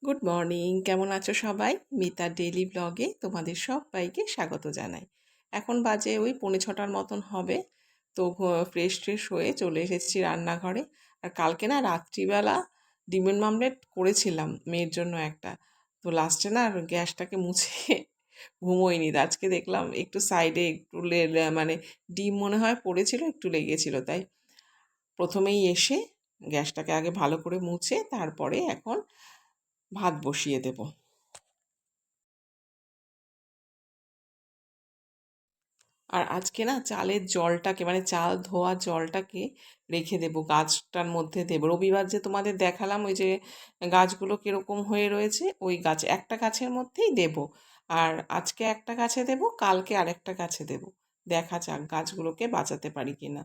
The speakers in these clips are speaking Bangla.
গুড মর্নিং, কেমন আছো সবাই? মিতা ডেইলি ব্লগে তোমাদের সবাইকে স্বাগত জানাই। এখন বাজে ওই 6:45 মতন হবে। তো ফ্রেশ ট্রেশ হয়ে চলে এসেছি রান্নাঘরে। আর কালকে না রাত্রিবেলা ডিমের মামলেট করেছিলাম মেয়ের জন্য একটা। তো লাস্টে না আর গ্যাসটাকে মুছে ঘুমোইনি। আজকে দেখলাম একটু সাইডে একটু মানে ডিম মনে হয় পড়েছিল, একটু লেগেছিল। তাই প্রথমেই এসে গ্যাসটাকে আগে ভালো করে মুছে তারপরে এখন ভাত বসিয়ে দেব। আর আজকে না চালের জলটাকে মানে চাল ধোয়া জলটাকে রেখে দেব, গাছটার মধ্যে দেব। রবিবার যে তোমাদের দেখালাম ওই যে গাছগুলো কিরকম হয়ে রয়েছে, ওই গাছ একটা গাছের মধ্যেই দেব। আর আজকে একটা গাছে দেব, কালকে আরেকটা গাছে দেব। দেখা যাক গাছগুলোকে বাঁচাতে পারি কিনা।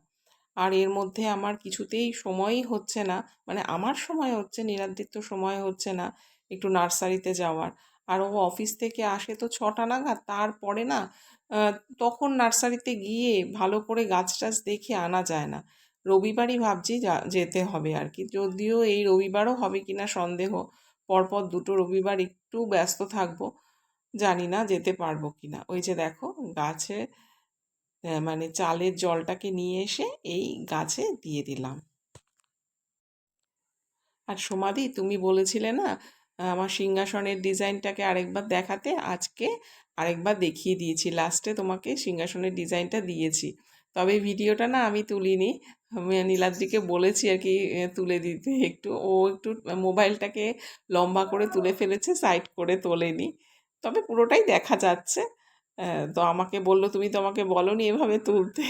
আর এর মধ্যে আমার কিছুতেই সময়ই হচ্ছে না, মানে আমার সময় হচ্ছে, নীলাদ্রির তো সময় হচ্ছে না একটু নার্সারিতে যাওয়ার। আর ও অফিস থেকে আসে তো 6টা নাগাদ, তারপরে না আহ, তখন নার্সারিতে গিয়ে ভালো করে গাছ টাছ দেখে আনা যায় না। রবিবারই ভাবছি যেতে হবে আর কি, যদিও এই রবিবারও হবে কিনা সন্দেহ। পরপর দুটো রবিবার একটু ব্যস্ত থাকবো, জানি না যেতে পারবো কিনা। ওই যে দেখো গাছে মানে চালের জলটাকে নিয়ে এসে এই গাছে দিয়ে দিলাম। আর সোমাদি, তুমি বলেছিলে না আমার সিংহাসনের ডিজাইনটাকে আরেকবার দেখাতে, আজকে আরেকবার দেখিয়ে দিয়েছি। লাস্টে তোমাকে সিংহাসনের ডিজাইনটা দিয়েছি, তবে ভিডিওটা না আমি তুলিনি। আমি নীলাদ্রিকে বলেছি আর কি তুলে দিতে। ও একটু মোবাইলটাকে লম্বা করে তুলে ফেলেছে, সাইড করে তোলেনি, তবে পুরোটাই দেখা যাচ্ছে। তো আমাকে বললো তুমি তো আমাকে বলোনি এভাবে তুলতে।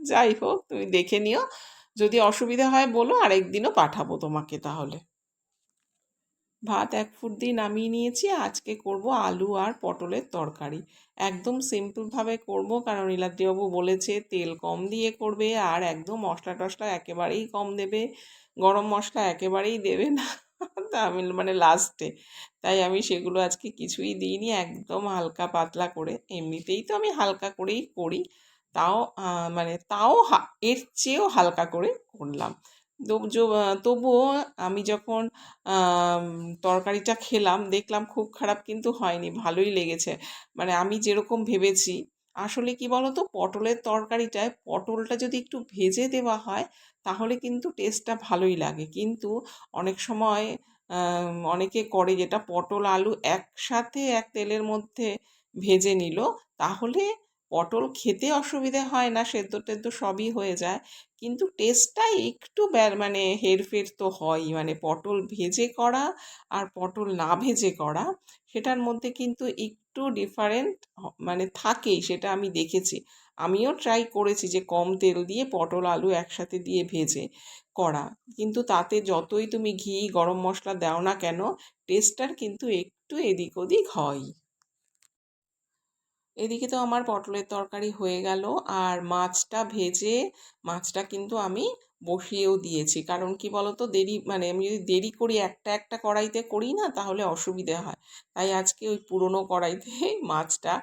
যাই হোক, তুমি দেখে নিও, যদি অসুবিধা হয় বলো, আরেকদিনও পাঠাবো তোমাকে তাহলে। ভাত 1 ফুট দিয়ে নামিয়ে নিয়েছি। আজকে করব আলু আর পটলের তরকারি। একদম সিম্পলভাবে করব, কারণ নীলাদ্রিবাবু বলেছে তেল কম দিয়ে করবে আর একদম মশলা টশলা একেবারেই কম দেবে, গরম মশলা একেবারেই দেবে না। তা আমি মানে লাস্টে, তাই আমি সেগুলো আজকে কিছুই দিইনি, একদম হালকা পাতলা করে। এমনিতেই তো আমি হালকা করেই করি, তাও মানে এর চেয়েও হালকা করে করলাম। তবুও আমি যখন আম, তরকারিটা খেলাম দেখলাম খুব খারাপ কিন্তু হয়নি, ভালোই লেগেছে। মানে আমি যেরকম ভেবেছি, আসলে কি বলতো, পটলের তরকারিটায় পটলটা যদি একটু ভেজে দেওয়া হয় তাহলে কিন্তু টেস্টটা ভালোই লাগে। কিন্তু অনেক সময় অনেকে করে যেটা, পটল আলু একসাথে এক তেলের মধ্যে ভেজে নিল, তাহলে পটল খেতে অসুবিধে হয় না, সেদ্ধ টেদ্ধ সবই হয়ে যায়, কিন্তু টেস্টটা একটু মানে হেরফের তো হয়ই। মানে পটল ভেজে করা আর পটল না ভেজে করা, সেটার মধ্যে কিন্তু একটু ডিফারেন্ট মানে থাকেই, সেটা আমি দেখেছি। আমিও ট্রাই করেছি যে কম তেল দিয়ে পটল আলু একসাথে দিয়ে ভেজে করা, কিন্তু তাতে যতই তুমি ঘি গরম মশলা দাও না কেন, টেস্টটার কিন্তু একটু এদিক ওদিক হয়। এদিকে তো আমার পটলের তরকারি হয়ে গেল। আর মাছটা ভেজে মাছটা কিন্তু আমি বসিয়েও দিয়েছি, কারণ কি বলতো, দেরি মানে আমি যদি দেরি করি, একটা একটা কড়াইতে করি না, তাহলে অসুবিধে হয়। তাই আজকে ওই পুরনো কড়াইতে মাছটা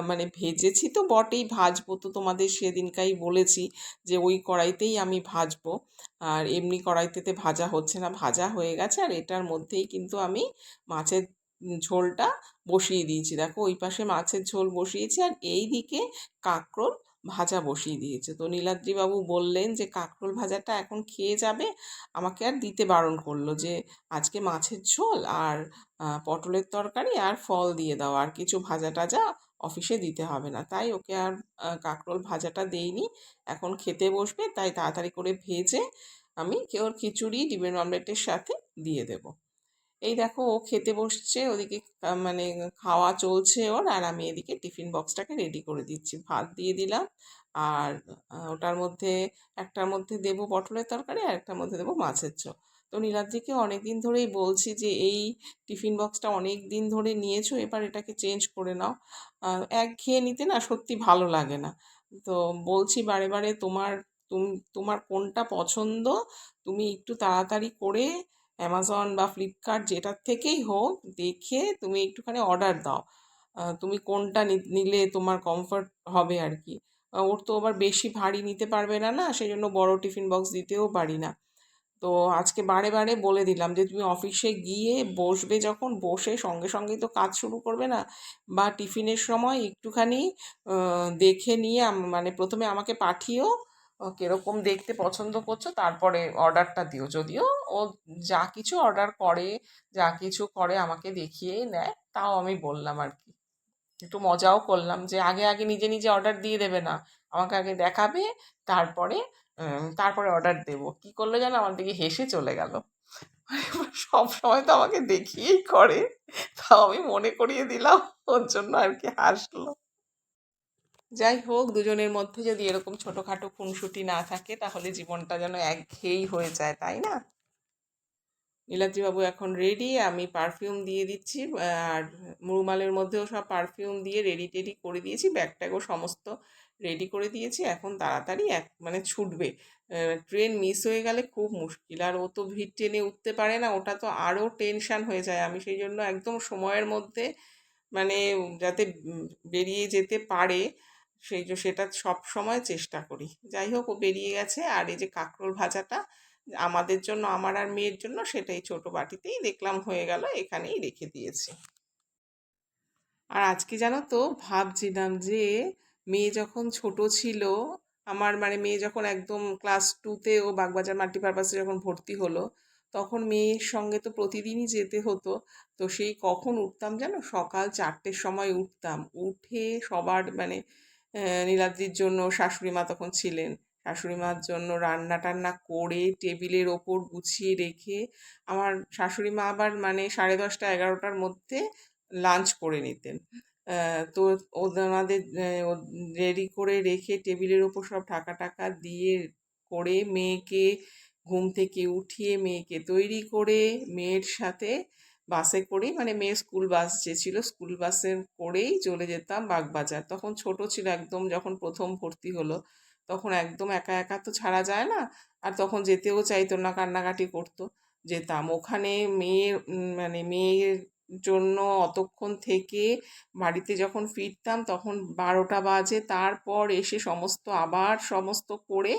মানে ভেজেছি তো বটেই, ভাজবো তো, তোমাদের সেদিনকাই বলেছি যে ওই কড়াইতেই আমি ভাজবো। আর এমনি কড়াইতেতে ভাজা হচ্ছে না, ভাজা হয়ে গেছে। আর এটার মধ্যেই কিন্তু আমি মাছের ঝোলটা বসিয়ে দিয়েছি। দেখো ওই পাশে মাছের ঝোল বসিয়েছি, আর এই দিকে কাঁকরোল ভাজা বসিয়ে দিয়েছে। তো নীলাদ্রিবাবু বললেন যে কাঁকরোল ভাজাটা এখন খেয়ে যাবে, আমাকে আর দিতে বারণ করলো যে আজকে মাছের ঝোল আর পটলের তরকারি আর ফল দিয়ে দাও, আর কিছু ভাজা টাজা অফিসে দিতে হবে না। তাই ওকে আর কাঁকরোল ভাজাটা দেইনি। এখন খেতে বসবে, তাই তাড়াতাড়ি করে ভেজে আমি ওর খিচুড়ি ডিমের অমলেটের সাথে দিয়ে দেবো। এই দেখো ও খেতে বসছে, ওদিকে মানে খাওয়া চলছে ওর, আর আমি এদিকে টিফিন বক্সটাকে রেডি করে দিচ্ছি। ভাত দিয়ে দিলাম, আর ওটার মধ্যে একটার মধ্যে দেবো পটলের তরকারি, আর একটার মধ্যে দেবো মাছের ঝোল। তো নীলাদ্রিকে অনেক দিন ধরেই বলছি যে এই টিফিন বক্সটা অনেক দিন ধরে নিয়েছো, এবার এটাকে চেঞ্জ করে নাও। একঘেয়ে নিতে না সত্যি ভালো লাগে না। তো বলছি বারে বারে, তোমার কোনটা পছন্দ তুমি একটু তাড়াতাড়ি করে অ্যামাজন বা ফ্লিপকার্ট যেটার থেকেই হোক দেখে তুমি একটুখানি অর্ডার দাও। তুমি কোনটা নিলে তোমার কমফর্ট হবে আর কি। ওর তো আবার বেশি ভারী নিতে পারবে না, না সেই জন্য বড় টিফিন বক্স দিতেও পারি না। তো আজকে বারে বারে বলে দিলাম যে তুমি অফিসে গিয়ে বসবে, যখন বসে সঙ্গে সঙ্গেই তো কাজ শুরু করবে না, বা টিফিনের সময় একটুখানি দেখে নিয়ে মানে প্রথমে আমাকে পাঠিও কিরকম দেখতে পছন্দ করছো, তারপরে অর্ডারটা দিও। যদিও ও যা কিছু অর্ডার করে, যা কিছু করে আমাকে দেখিয়েই নেয়, তাও আমি বললাম আর কি, একটু মজাও করলাম যে আগে আগে নিজে নিজে অর্ডার দিয়ে দেবে না, আমাকে আগে দেখাবে, তারপরে তারপরে অর্ডার দেবো। কি করলো যেন, আমার দিকে হেসে চলে গেল। সব সময় তো আমাকে দেখিয়েই করে, তাও আমি মনে করিয়ে দিলাম, ওর জন্য আর কি হাসলো। যাই হোক, দুজনের মধ্যে যদি এরকম ছোটোখাটো খুনসুটি না থাকে তাহলে জীবনটা যেন একঘেয়েই হয়ে যায়, তাই না? নীলাদ্রিবাবু এখন রেডি, আমি পারফিউম দিয়ে দিচ্ছি, আর মুরুমালের মধ্যেও সব পারফিউম দিয়ে রেডি টেডি করে দিয়েছি, ব্যাগট্যাগও সমস্ত রেডি করে দিয়েছি। এখন তাড়াতাড়ি মানে ছুটবে, ট্রেন মিস হয়ে গেলে খুব মুশকিল, আর ও তো ভিড় ট্রেনে উঠতে পারে না, ওটা তো আরও টেনশান হয়ে যায়। আমি সেই জন্য একদম সময়ের মধ্যে মানে যাতে বেরিয়ে যেতে পারে, সেটা সব সময় চেষ্টা করি। যাই হোক, ও বেরিয়ে গেছে। আর এই যে কাঁকরোল ভাজাটা আমাদের জন্য, আমার আর মেয়ের জন্য, সেটাই ছোট বাটিতেই দেখলাম হয়ে গেল, এখানেই রেখে দিয়েছি। আর আজকে জানো তো, ভাবছিলাম যে মেয়ে যখন ছোট ছিল, আমার মানে মেয়ে যখন একদম ক্লাস 2-তে ও বাগবাজার মাল্টিপারপাসে যখন ভর্তি হলো, তখন মেয়ের সঙ্গে তো প্রতিদিনই যেতে হতো। তো সেই কখন উঠতাম জানো, সকাল 4টের সময় উঠতাম, উঠে সবার মানে নীলাদ্রির জন্য, শাশুড়ি মা তখন ছিলেন, শাশুড়ি মার জন্য রান্না টান্না করে টেবিলের ওপর গুছিয়ে রেখে, আমার শাশুড়ি মা আবার মানে 10:30-11টার মধ্যে লাঞ্চ করে নিতেন। তো ওনাদের রেডি করে রেখে টেবিলের ওপর সব ঢাকা টাকা দিয়ে করে, মেয়েকে ঘুম থেকে উঠিয়ে মেয়েকে তৈরি করে, মেয়ের সাথে বাসে করেই, মানে মেয়ের স্কুল বাস যে ছিল, স্কুল বাসে করেই চলে যেতাম বাগবাজার। তখন ছোট ছিল একদম, যখন প্রথম ভর্তি হলো, তখন একদম একা একা তো ছাড়া যায় না, আর তখন যেতেও চাইতো না, কান্নাকাটি করতো। যেতাম ওখানে, মেয়ের মানে মেয়ের জন্য অতক্ষণ থেকে বাড়িতে যখন ফিরতাম তখন 12টা বাজে, তারপর এসে আবার সমস্ত করে,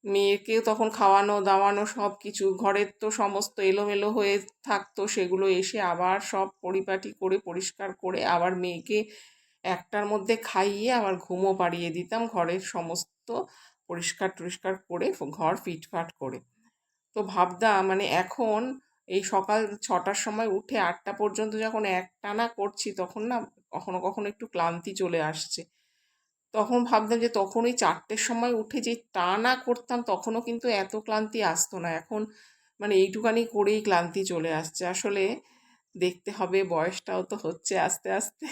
মেয়েকেও তখন খাওয়ানো দাওয়ানো সব কিছু, ঘরের তো সমস্ত এলোমেলো হয়ে থাকতো, সেগুলো এসে আবার সব পরিপাটি করে পরিষ্কার করে আবার মেয়েকে 1টার মধ্যে খাইয়ে আবার ঘুমও পাড়িয়ে দিতাম, ঘরের সমস্ত পরিষ্কার টরিষ্কার করে, ঘর ফিটফাট করে। তো ভাবতাম মানে এখন এই সকাল 6টার সময় উঠে 8টা পর্যন্ত যখন একটানা করছি, তখন না কখনো কখনো একটু ক্লান্তি চলে আসছে। তখন ভাবতাম যে তখন ওই 4টের সময় উঠে যে টানা করতাম, তখনও কিন্তু এত ক্লান্তি আসতো না। এখন মানে এইটুকানি করেই ক্লান্তি চলে আসছে। আসলে দেখতে হবে, বয়সটাও তো হচ্ছে আস্তে আস্তে।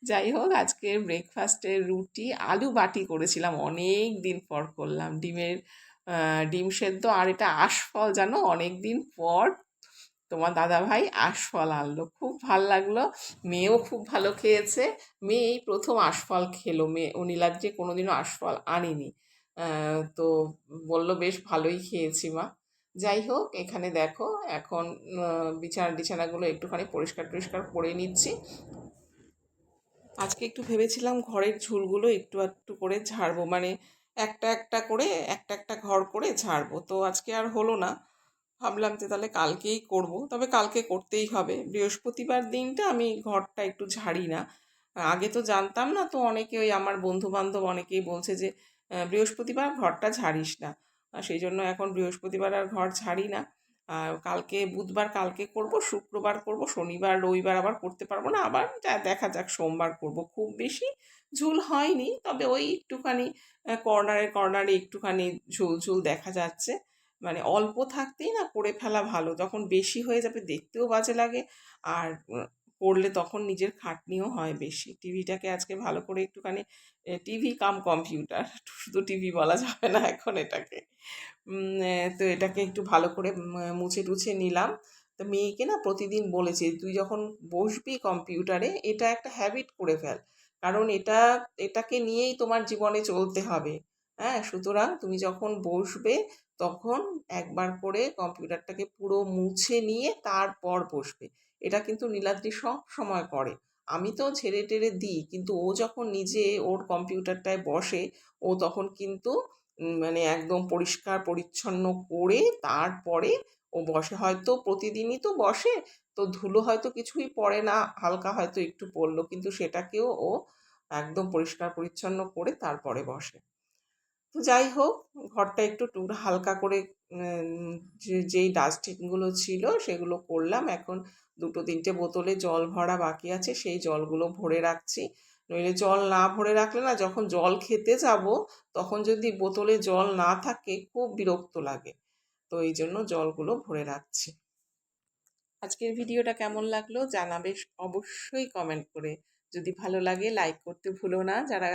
যাই হোক, আজকে ব্রেকফাস্টে রুটি আলু বাটি করেছিলাম, অনেক দিন পর করলাম, ডিম সেদ্ধ, আর এটা আঁশফল, জানো অনেক দিন পর তোমার দাদা ভাই আঁশফল আনলো, খুব ভাল লাগলো, মেয়েও খুব ভালো খেয়েছে। মেয়ে এই প্রথম আঁশফল খেলো, মেয়ে ও নীলাদ্রি কোনোদিনও আঁশফল আনেনি। তো বললো বেশ ভালোই খেয়েছি মা। যাই হোক, এখানে দেখো এখন বিছানা টিছানাগুলো একটুখানি পরিষ্কার টরিষ্কার করে নিচ্ছি। আজকে একটু ভেবেছিলাম ঘরের ঝুলগুলো একটু একটু করে ঝাড়বো, মানে একটা একটা করে, একটা একটা ঘর করে ঝাড়বো। তো আজকে আর হলো না, ভাবলাম যে তাহলে কালকেই করব। তবে কালকে করতেই হবে, বৃহস্পতিবার দিনটা আমি ঘরটা একটু ঝাড়ি না। আগে তো জানতাম না, তো অনেকে, ওই আমার বন্ধু বান্ধব অনেকেই বলছে যে বৃহস্পতিবার ঘরটা ঝাড়িস না, সেই জন্য এখন বৃহস্পতিবার আর ঘর ঝাড়ি না। আর কালকে বুধবার কালকে করব, শুক্রবার করব, শনিবার রবিবার আবার করতে পারবো না, আবার যা দেখা যাক সোমবার করব। খুব বেশি ঝুল হয়নি, তবে ওই একটুখানি কর্নারে কর্নারে একটুখানি ঝুল ঝুল দেখা যাচ্ছে। মানে অল্প থাকতেই না করে ফেলা ভালো, যখন বেশি হয়ে যাবে দেখতেও বাজে লাগে, আর করলে তখন নিজের খাটনিও হয় বেশি। টিভিটাকে আজকে ভালো করে একটুখানি, টিভি কাম কম্পিউটার, শুধু টিভি বলা যাবে না এখন এটাকে, তো এটাকে একটু ভালো করে মুছে টুছে নিলাম। তো মেয়েকে না প্রতিদিন বলেছি, তুই যখন বসবি কম্পিউটারে, এটা একটা হ্যাবিট করে ফেল, কারণ এটাকে নিয়েই তোমার জীবনে চলতে হবে। হ্যাঁ, সুতরাং তুমি যখন বসবে তখন একবার করে কম্পিউটারটাকে পুরো মুছে নিয়ে তারপর বসবে। এটা কিন্তু নীলাদ্রি সব সময় করে। আমি তো ঝেড়ে টেরে দিই, কিন্তু ও যখন নিজে ওর কম্পিউটারটায় বসে, ও তখন কিন্তু মানে একদম পরিষ্কার পরিচ্ছন্ন করে তারপরে ও বসে। হয়তো প্রতিদিনই তো বসে, তো ধুলো হয়তো কিছুই পড়ে না, হালকা হয়তো একটু পড়লো, কিন্তু সেটাকেও ও একদম পরিষ্কার পরিচ্ছন্ন করে তারপরে বসে। তো যাই হোক, ঘরটা একটু হালকা করে যেই ডাস্টবিনগুলো ছিল সেগুলো করলাম। এখন 2-3টে বোতলে জল ভরা বাকি আছে, সেই জলগুলো ভরে রাখছি। নইলে জল না ভরে রাখলে না, যখন জল খেতে যাব তখন যদি বোতলে জল না থাকে খুব বিরক্ত লাগে। তো এই জন্য জলগুলো ভরে রাখছি। আজকের ভিডিওটা কেমন লাগলো জানাবে অবশ্যই কমেন্ট করে। যদি ভালো লাগে লাইক করতে ভুলো না। যারা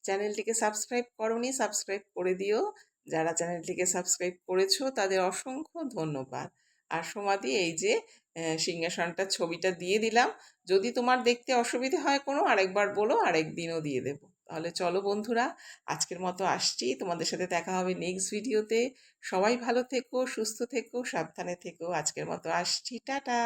চ্যানেলটিকে সাবস্ক্রাইব করোনি সাবস্ক্রাইব করে দিও। যারা চ্যানেলটিকে সাবস্ক্রাইব করেছো তাদের অসংখ্য ধন্যবাদ। আর সমাধি এই যে সিংহাসনটার ছবিটা দিয়ে দিলাম। যদি তোমার দেখতে অসুবিধে হয় কোনো, আরেকবার বলো, আরেকদিনও দিয়ে দেবো। তাহলে চলো বন্ধুরা, আজকের মতো আসছি। তোমাদের সাথে দেখা হবে নেক্সট ভিডিওতে। সবাই ভালো থেকো, সুস্থ থেকো, সাবধানে থেকো। আজকের মতো আসছি, টাটা।